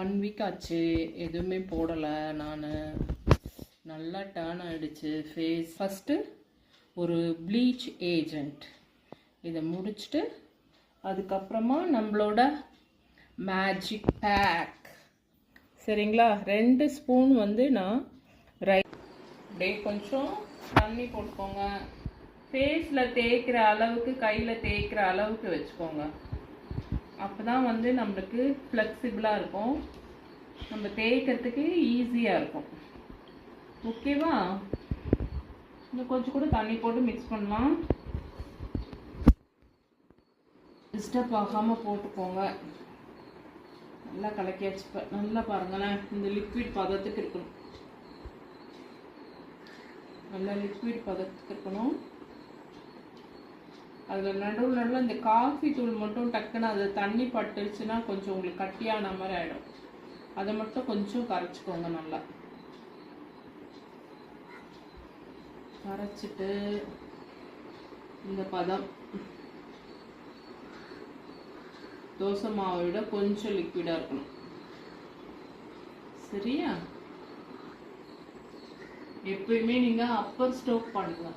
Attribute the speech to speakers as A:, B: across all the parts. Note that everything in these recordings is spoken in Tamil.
A: 1 வீக் ஆச்சு, எதுவுமே போடலை நான். நல்லா டர்ன் ஆகிடுச்சு ஃபேஸ். ஃபஸ்ட்டு ஒரு ப்ளீச் ஏஜெண்ட் இதை முடிச்சுட்டு அதுக்கப்புறமா நம்மளோட மேஜிக் பேக். சரிங்களா? 2 ஸ்பூன் வந்து நான் அப்படியே கொஞ்சம் தண்ணி போட்டுக்கோங்க. ஃபேஸில் தேய்க்கிற அளவுக்கு, கையில் தேய்க்கிற அளவுக்கு வச்சுக்கோங்க. அப்போ தான் வந்து நம்மளுக்கு ஃப்ளெக்சிபிளாக இருக்கும், நம்ம தேய்க்கிறதுக்கு ஈஸியாக இருக்கும். ஓகேவா? இன்னும் கொஞ்சம் கூட தண்ணி போட்டு மிக்ஸ் பண்ணலாம். டிஸ்டர்ப் ஆகாமல் போட்டுக்கோங்க. நல்லா கலக்கியாச்சு. நல்லா பாருங்களேன், இந்த லிக்விட் பதத்துக்கு இருக்கணும். நல்லா லிக்விட் பதத்துக்கு இருக்கணும். அதில் நடுவில் இந்த காஃபி தூள் மட்டும் டக்குன்னு அது தண்ணி பட்டுருச்சுன்னா கொஞ்சம் உங்களுக்கு கட்டியான மாதிரி ஆகிடும். அதை மட்டும் கொஞ்சம் கரைச்சிக்கோங்க. நல்லா கரைச்சிட்டு இந்த பதம் தோசை மாவை விட கொஞ்சம் லிக்விடாக இருக்கணும். சரியா? எப்பயுமே நீங்கள் அப்பர் ஸ்ட்ரோக் பண்ணுங்க.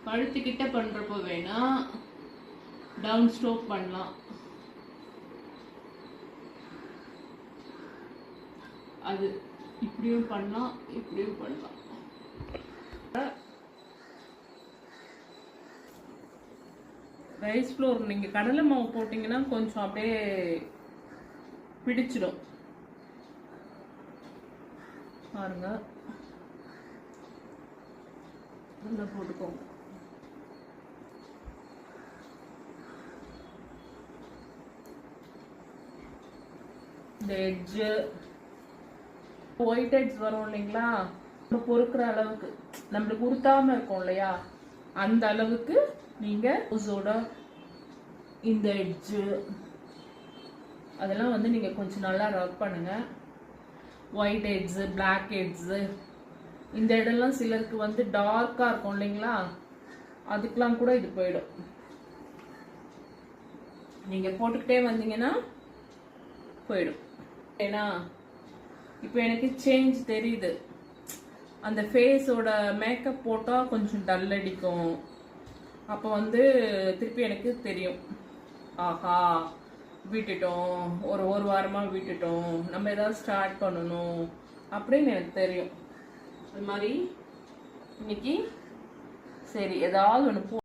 A: கழுத்துக்கிட்ட பண்ணுறப்போ வேணா டவுன் ஸ்ட்ரோக் பண்ணலாம். அது இப்படியும் பண்ணலாம், இப்படியும் பண்ணலாம். ரைஸ் ஃப்ளோர் நீங்கள் கடலை மாவு போட்டிங்கன்னா கொஞ்சம் அப்படியே பிடிச்சிடும். பாருங்க, நல்லா போட்டுக்கோங்க. இந்த எட்ஜு ஒயிட் எட்ஜ் வரும் இல்லைங்களா, பொறுக்கிற அளவுக்கு நம்மளுக்கு உறுத்தாம இருக்கும் இல்லையா, அந்த அளவுக்கு நீங்க இந்த எட்ஜு அதெல்லாம் வந்து நீங்க கொஞ்சம் நல்லா ரப் பண்ணுங்க. ஒயிட் எட்ஜு, பிளாக் எட்ஜு, இந்த இடம்லாம் சிலருக்கு வந்து டார்க்காக இருக்கும் இல்லைங்களா, அதுக்கெலாம் கூட இது போயிடும். நீங்கள் போட்டுக்கிட்டே வந்தீங்கன்னா போயிடும். ஏன்னா இப்போ எனக்கு சேஞ்ச் தெரியுது. அந்த ஃபேஸோட மேக்கப் போட்டால் கொஞ்சம் டல் அடிக்கும். அப்போ வந்து திருப்பி எனக்கு தெரியும், ஆஹா விட்டுட்டோம், ஒரு வாரமாக விட்டுட்டோம், நம்ம ஏதாவது ஸ்டார்ட் பண்ணணும் அப்படின்னு எனக்கு தெரியும். அது மாதிரி இன்னைக்கு சரி ஏதாவது ஒன்று